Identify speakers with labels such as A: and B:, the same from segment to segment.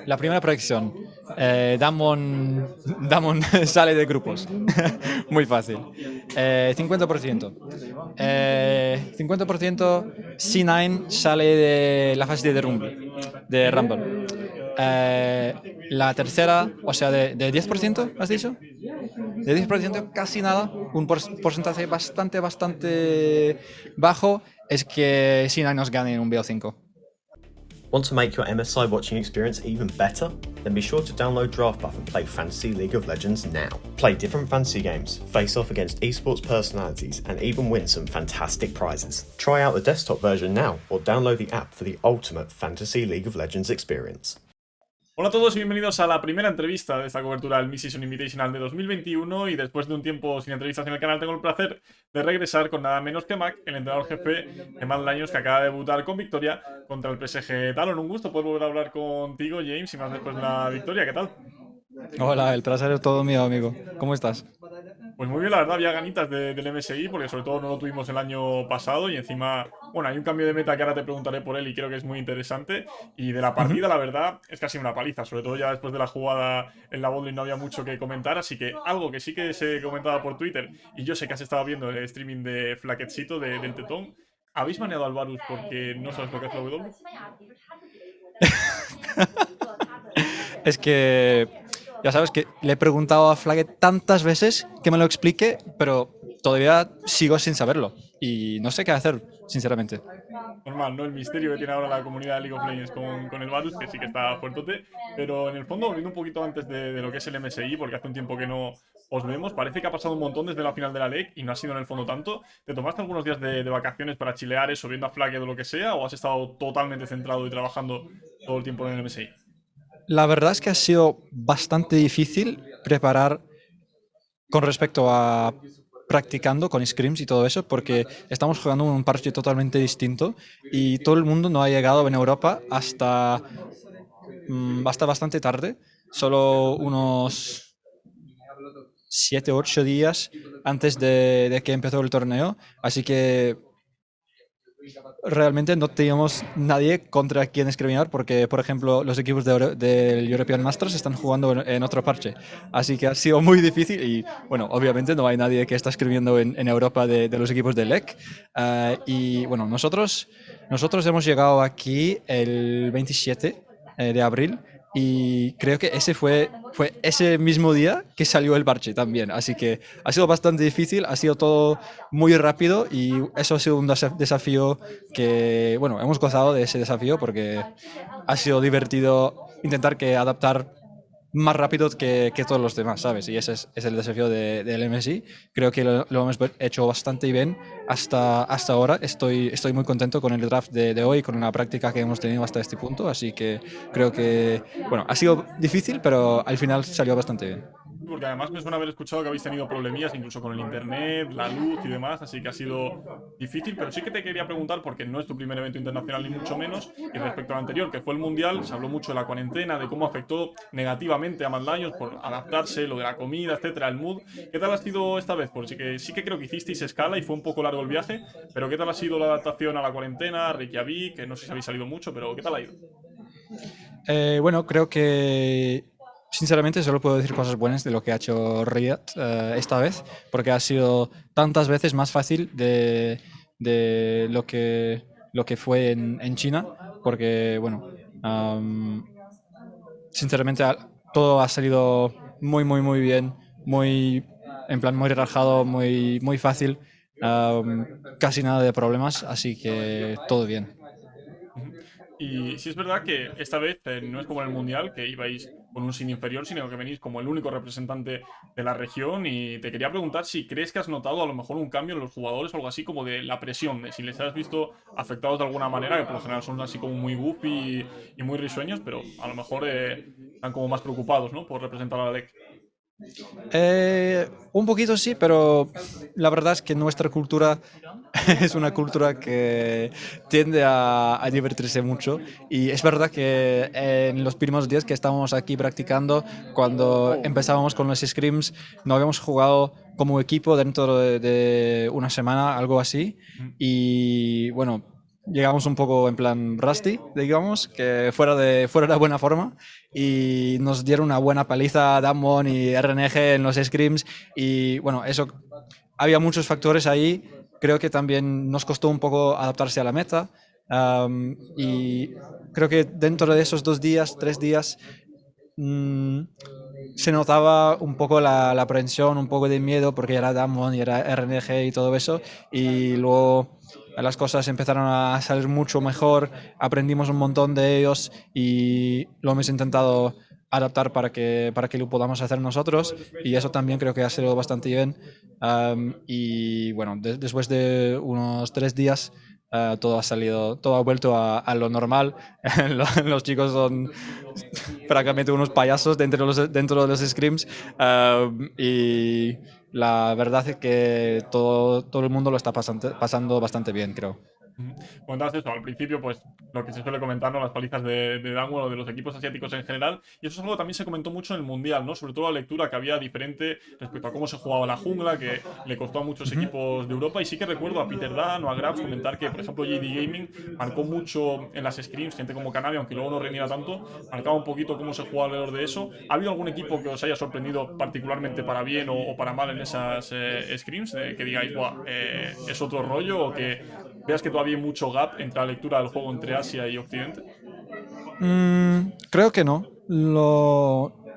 A: La primera predicción. Damon sale de grupos. Muy fácil. 50%. 50% C9 sale de la fase de Rumble. De Rumble. La tercera, o sea, de 10%, ¿has dicho? De 10%, casi nada, un porcentaje bastante bajo, es que C9 nos gane en un BO5.
B: Want to make your MSI watching experience even better? Then be sure to download DraftBuff and play Fantasy League of Legends now. Play different fantasy games, face off against esports personalities, and even win some fantastic prizes. Try out the desktop version now or download the app for the ultimate Fantasy League of Legends experience.
C: Hola a todos y bienvenidos a la primera entrevista de esta cobertura del Mid-Season Invitational de 2021 y después de un tiempo sin entrevistas en el canal tengo el placer de regresar con nada menos que Mac, el entrenador jefe de Mad Lions que acaba de debutar con victoria contra el PSG Talon. Un gusto poder volver a hablar contigo, James, y más después de la victoria. ¿Qué tal?
A: Hola, el placer es todo mío, amigo. ¿Cómo estás?
C: Pues muy bien, la verdad, había ganitas del MSI, porque sobre todo no lo tuvimos el año pasado y encima, bueno, hay un cambio de meta que ahora te preguntaré por él y creo que es muy interesante. Y de la partida, la verdad, es casi una paliza, sobre todo ya después de la jugada en la botlane no había mucho que comentar, así que algo que sí que se comentaba por Twitter, y yo sé que has estado viendo el streaming de Flaquetcito del Tetón, ¿habéis baneado al Varus porque no sabes lo que es la W?
A: Es que ya sabes que le he preguntado a Flaget tantas veces que me lo explique, pero todavía sigo sin saberlo y no sé qué hacer, sinceramente.
C: Normal, ¿no? El misterio que tiene ahora la comunidad de League of Legends con el Varus, que sí que está fuertote. Pero en el fondo, volviendo un poquito antes de lo que es el MSI, porque hace un tiempo que no os vemos, parece que ha pasado un montón desde la final de la LEC y no ha sido en el fondo tanto. ¿Te tomaste algunos días de vacaciones para chilear eso, viendo a Flagged o lo que sea? ¿O has estado totalmente centrado y trabajando todo el tiempo en el MSI?
A: La verdad es que ha sido bastante difícil preparar con respecto a practicando con scrims y todo eso, porque estamos jugando un parche totalmente distinto y todo el mundo no ha llegado en Europa hasta bastante tarde, solo unos 7 o 8 días antes de que empezó el torneo, así que realmente no teníamos nadie contra quien escribir porque, por ejemplo, los equipos del European Masters están jugando en otro parche. Así que ha sido muy difícil y, bueno, obviamente no hay nadie que está escribiendo en Europa de los equipos de LEC. Y, bueno, nosotros hemos llegado aquí el 27 de abril y creo que ese fue ese mismo día que salió el parche también. Así que ha sido bastante difícil, ha sido todo muy rápido y eso ha sido un desafío que, bueno, hemos gozado de ese desafío porque ha sido divertido intentar que adaptar más rápido que todos los demás, ¿sabes? Y ese es el desafío del MSI. Creo que lo hemos hecho bastante bien hasta ahora. Estoy muy contento con el draft de hoy, con la práctica que hemos tenido hasta este punto, así que creo que, bueno, ha sido difícil, pero al final salió bastante bien.
C: Porque además me suena haber escuchado que habéis tenido problemillas incluso con el internet, la luz y demás, así que ha sido difícil, pero sí que te quería preguntar, porque no es tu primer evento internacional ni mucho menos, y respecto al anterior, que fue el Mundial, se habló mucho de la cuarentena, de cómo afectó negativamente a Mad Lions por adaptarse, lo de la comida, etcétera, el mood. ¿Qué tal ha sido esta vez? Porque sí que creo que hicisteis escala y fue un poco largo el viaje, pero ¿qué tal ha sido la adaptación a la cuarentena, a Reykjavik? Que no sé si habéis salido mucho, pero ¿qué tal ha ido?
A: Bueno, creo que sinceramente solo puedo decir cosas buenas de lo que ha hecho Riot esta vez, porque ha sido tantas veces más fácil de lo que fue en China, porque bueno, sinceramente todo ha salido muy bien, muy en plan muy relajado, muy fácil, casi nada de problemas, así que todo bien.
C: Ujú. Y sí es verdad que esta vez no es como en el Mundial, que ibais con un sin inferior, sino que venís como el único representante de la región. Y te quería preguntar si crees que has notado a lo mejor un cambio en los jugadores o algo así como de la presión, de si les has visto afectados de alguna manera, que por lo general son así como muy goofy y muy risueños, pero a lo mejor están como más preocupados, ¿no? Por representar a la LEC.
A: Un poquito sí, pero la verdad es que nuestra cultura es una cultura que tiende a divertirse mucho y es verdad que en los primeros días que estábamos aquí practicando, cuando empezábamos con los scrims, no habíamos jugado como equipo dentro de una semana, algo así, y bueno, llegamos un poco en plan rusty, digamos, que fuera de buena forma, y nos dieron una buena paliza Damwon y RNG en los scrims, y bueno, eso, había muchos factores ahí. Creo que también nos costó un poco adaptarse a la meta, y creo que dentro de esos 2 días, 3 días, se notaba un poco la aprensión, un poco de miedo, porque era Damwon y era RNG y todo eso, y luego las cosas empezaron a salir mucho mejor, aprendimos un montón de ellos y lo hemos intentado adaptar para que lo podamos hacer nosotros, y eso también creo que ha sido bastante bien. Y bueno, después de unos 3 días, todo ha salido, todo ha vuelto a lo normal. Los chicos son francamente unos payasos dentro de los scrims, y la verdad es que todo el mundo lo está pasando bastante bien, creo.
C: Comentabas eso, al principio, pues lo que se suele comentar, ¿no? Las palizas de Damwon o de los equipos asiáticos en general. Y eso es algo que también se comentó mucho en el Mundial, ¿no? Sobre todo la lectura que había diferente respecto a cómo se jugaba la jungla, que le costó a muchos equipos de Europa. Y sí que recuerdo a Peter Dan o a Grabs comentar que, por ejemplo, JD Gaming marcó mucho en las scrims, gente como Canavi, aunque luego no rendía tanto, marcaba un poquito cómo se jugaba alrededor de eso. ¿Ha habido algún equipo que os haya sorprendido particularmente para bien o para mal en esas scrims? Que digáis, Buah, es otro rollo, o que veas que todavía hay mucho gap entre la lectura del juego entre Asia y Occidente.
A: Creo que no.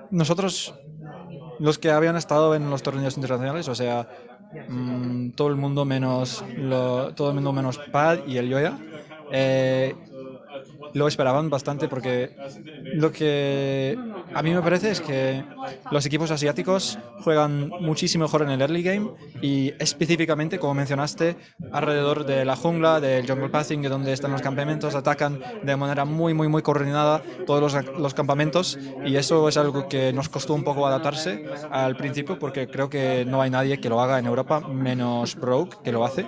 A: Nosotros, los que habían estado en los torneos internacionales, o sea, todo el mundo menos Pad y el Yoya, lo esperaban bastante, porque lo que a mí me parece es que los equipos asiáticos juegan muchísimo mejor en el early game, y específicamente, como mencionaste, alrededor de la jungla, del jungle pathing, donde están los campamentos, atacan de manera muy, muy, muy coordinada todos los campamentos, y eso es algo que nos costó un poco adaptarse al principio, porque creo que no hay nadie que lo haga en Europa, menos Rogue, que lo hace.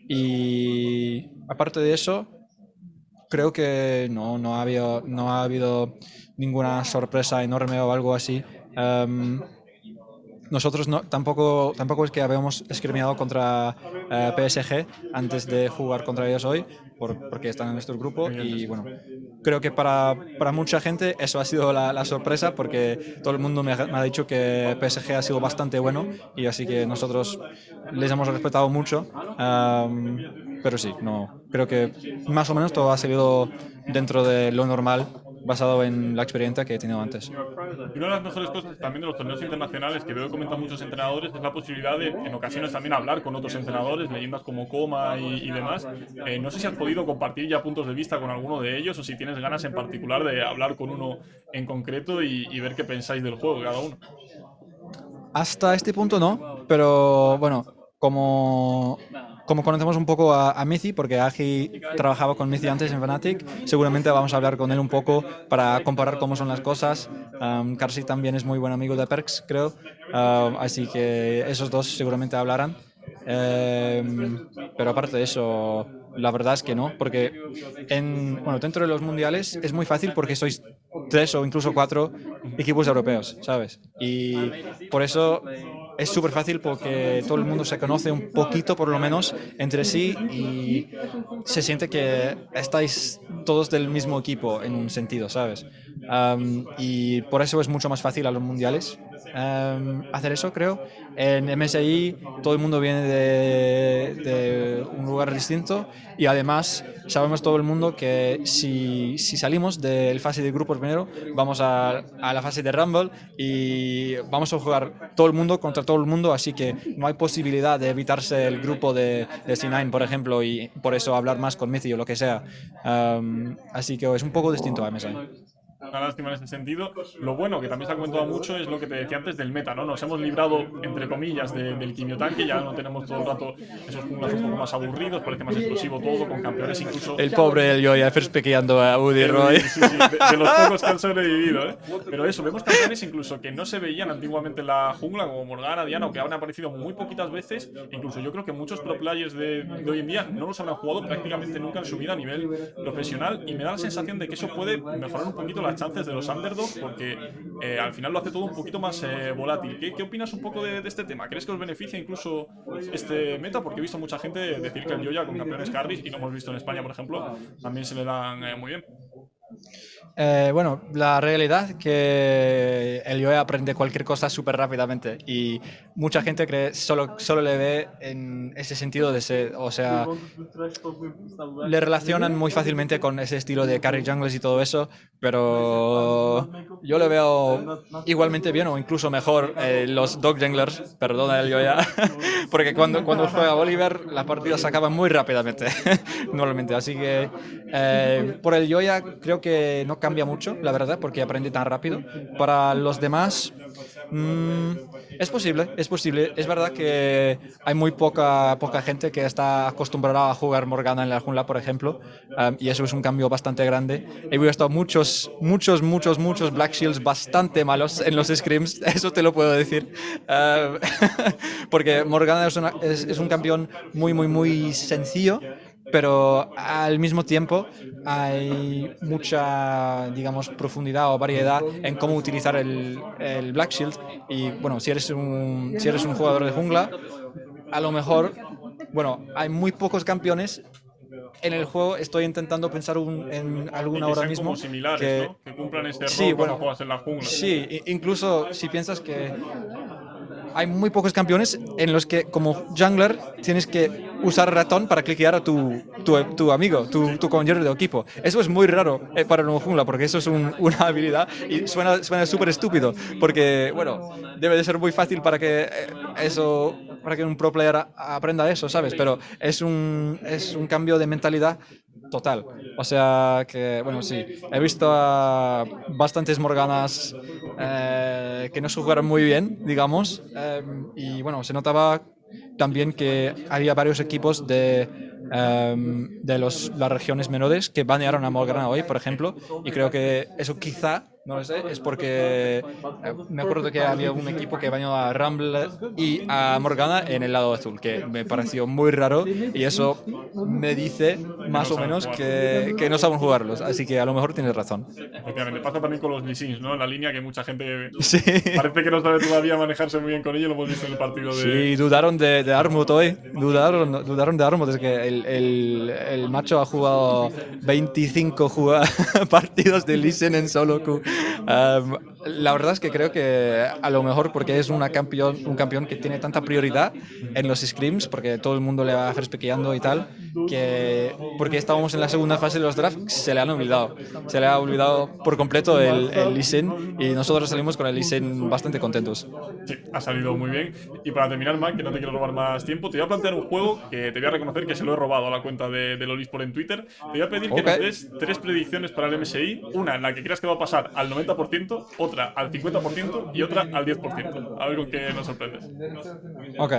A: Y aparte de eso, creo que no ha habido ninguna sorpresa enorme o algo así. Nosotros tampoco es que habíamos scrimeado contra PSG antes de jugar contra ellos hoy, porque están en nuestro grupo, y bueno, creo que para mucha gente eso ha sido la sorpresa, porque todo el mundo me ha dicho que PSG ha sido bastante bueno, y así que nosotros les hemos respetado mucho. Pero sí, no, creo que más o menos todo ha salido dentro de lo normal, basado en la experiencia que he tenido antes.
C: Y una de las mejores cosas también de los torneos internacionales que veo que comentan muchos entrenadores es la posibilidad de, en ocasiones, también hablar con otros entrenadores, leyendas como Coma y demás. No sé si has podido compartir ya puntos de vista con alguno de ellos, o si tienes ganas en particular de hablar con uno en concreto y ver qué pensáis del juego cada uno.
A: Hasta este punto no, pero bueno, como conocemos un poco a Mizi, porque Agi trabajaba con Mizi antes en Fnatic, seguramente vamos a hablar con él un poco para comparar cómo son las cosas. Karsi también es muy buen amigo de Perks, creo, así que esos dos seguramente hablarán. Pero aparte de eso, la verdad es que no, porque dentro de los mundiales es muy fácil, porque sois 3 o incluso 4 equipos europeos, ¿sabes? Y por eso es súper fácil, porque todo el mundo se conoce un poquito, por lo menos, entre sí, y se siente que estáis todos del mismo equipo en un sentido, ¿sabes? Y por eso es mucho más fácil a los mundiales hacer eso, creo. En MSI todo el mundo viene de un lugar distinto, y además sabemos todo el mundo que si salimos del fase de grupos primero, vamos a la fase de Rumble, y vamos a jugar todo el mundo contra todo el mundo, así que no hay posibilidad de evitarse el grupo de C9, por ejemplo, y por eso hablar más con Mizi o lo que sea. Así que es un poco distinto a MSI.
C: Una lástima en ese sentido. Lo bueno, que también se ha comentado mucho, es lo que te decía antes del meta, ¿no? Nos hemos librado, entre comillas, del quimiotanque, ya no tenemos todo el rato esos junglas un poco más aburridos, parece más explosivo todo, con campeones incluso...
A: El pobre el Yoya pequeando a Udi Roy.
C: Sí, de los pocos que han sobrevivido, ¿eh? Pero eso, vemos campeones incluso que no se veían antiguamente en la jungla, como Morgana, Diana, o que han aparecido muy poquitas veces. Incluso yo creo que muchos pro players de hoy en día no los han jugado prácticamente nunca en su vida a nivel profesional, y me da la sensación de que eso puede mejorar un poquito la las chances de los underdogs, porque al final lo hace todo un poquito más volátil. ¿Qué opinas un poco de este tema? ¿Crees que os beneficia incluso este meta? Porque he visto mucha gente decir que el Yoya con campeones carries, y lo hemos visto en España, por ejemplo, también se le dan muy bien.
A: Bueno, la realidad es que el Yoya aprende cualquier cosa súper rápidamente y mucha gente cree solo le ve en ese sentido de ser, o sea, le relacionan muy fácilmente con ese estilo de carry junglers y todo eso, pero yo le veo igualmente bien o incluso mejor los dog junglers, perdona el Yoya, porque cuando juega Bolívar las partidas se acaban muy rápidamente, normalmente, así que por el Yoya creo que no cambia mucho, la verdad, porque aprende tan rápido. Para los demás, es posible. Es verdad que hay muy poca gente que está acostumbrada a jugar Morgana en la jungla, por ejemplo, y eso es un cambio bastante grande. He visto muchos Black Shields bastante malos en los scrims, eso te lo puedo decir. Porque Morgana es un campeón muy sencillo, pero al mismo tiempo hay mucha, digamos, profundidad o variedad en cómo utilizar el Black Shield. Y bueno, si eres un jugador de jungla, a lo mejor, bueno, hay muy pocos campeones en el juego. Estoy intentando pensar en alguna ahora mismo
C: como similares, ¿no? Que cumplan ese
A: sí,
C: rol
A: bueno,
C: cuando juegas en la jungla.
A: Sí, incluso si piensas que hay muy pocos campeones en los que como jungler tienes que usar ratón para cliquear a tu amigo, tu compañero de equipo. Eso es muy raro para un jungla, porque eso es una habilidad y suena súper estúpido, porque bueno, debe de ser muy fácil para que un pro player aprenda eso, ¿sabes? Pero es un cambio de mentalidad total. O sea que, bueno, sí, he visto a bastantes Morganas que no se jugaron muy bien, digamos, y bueno, se notaba también que había varios equipos de las regiones menores que banearon a Morgana hoy, por ejemplo, y creo que eso quizá, no lo sé, es porque me acuerdo que había un equipo que baneó a Rumble y a Morgana en el lado azul, que me pareció muy raro, y eso me dice más o menos que no saben jugarlos, así que a lo mejor tienes razón.
C: Efectivamente, pasa también con los Lee Sins, ¿no? En la línea que mucha gente
A: Sí.
C: parece que no sabe todavía manejarse muy bien con ellos, lo hemos visto en el partido de...
A: Sí, dudaron de Armut hoy, dudaron de Armut, es que el macho ha jugado 25 partidos de Lee Sin en solo Q. La verdad es que creo que a lo mejor porque es un campeón que tiene tanta prioridad en los scrims, porque todo el mundo le va respequeando y tal, que porque estábamos en la segunda fase de los drafts, se le ha olvidado por completo el Lee Sin, y nosotros salimos con el Lee Sin bastante contentos.
C: Sí, ha salido muy bien. Y para terminar, Mac, que no te quiero robar más tiempo, te voy a plantear un juego que te voy a reconocer que se lo he robado a la cuenta de Lolisport en Twitter. Te voy a pedir que nos des 3 predicciones para el MSI, una en la que creas que va a pasar al 90%, otra al 50% y otra al 10%. A ver con qué nos sorprendes.
A: Ok.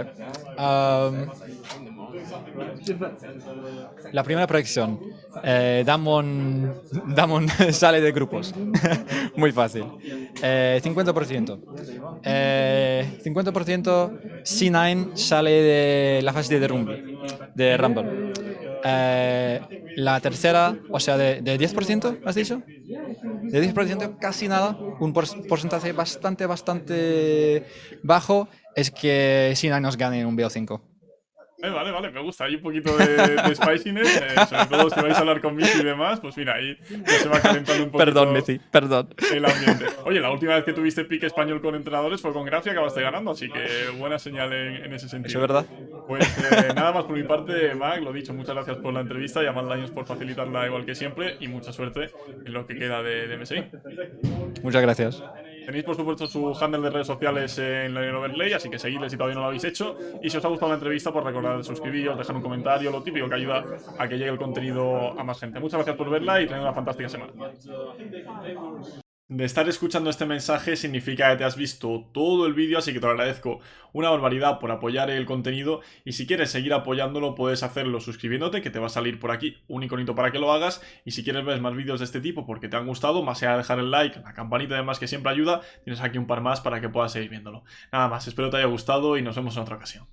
A: La primera predicción. Damon sale de grupos. Muy fácil. 50%. 50% C9 sale de la fase de Rumble. La tercera, o sea, de 10%, ¿has dicho? De 10%, casi nada. Un porcentaje bastante bajo es que C9 nos gane en un BO5.
C: Vale, me gusta. Hay un poquito de spiciness, sobre todo si vais a hablar con Messi y demás, pues mira, ahí ya se va calentando un poquito.
A: Perdón, Messi, perdón.
C: El ambiente. Oye, la última vez que tuviste pique español con entrenadores fue con Gracia, acabaste ganando, así que buena señal en ese sentido.
A: Eso es verdad.
C: Pues nada más por mi parte, Mac, lo dicho, muchas gracias por la entrevista y a Mad Lions por facilitarla igual que siempre, y mucha suerte en lo que queda de MSI.
A: Muchas gracias.
C: Tenéis por supuesto su handle de redes sociales en la Overlay, así que seguidles si todavía no lo habéis hecho. Y si os ha gustado la entrevista, pues recordad suscribiros, dejar un comentario, lo típico que ayuda a que llegue el contenido a más gente. Muchas gracias por verla y tened una fantástica semana. De estar escuchando este mensaje significa que te has visto todo el vídeo, así que te lo agradezco una barbaridad por apoyar el contenido, y si quieres seguir apoyándolo puedes hacerlo suscribiéndote, que te va a salir por aquí un iconito para que lo hagas, y si quieres ver más vídeos de este tipo porque te han gustado, más allá de dejar el like, la campanita además que siempre ayuda, tienes aquí un par más para que puedas seguir viéndolo. Nada más, espero te haya gustado y nos vemos en otra ocasión.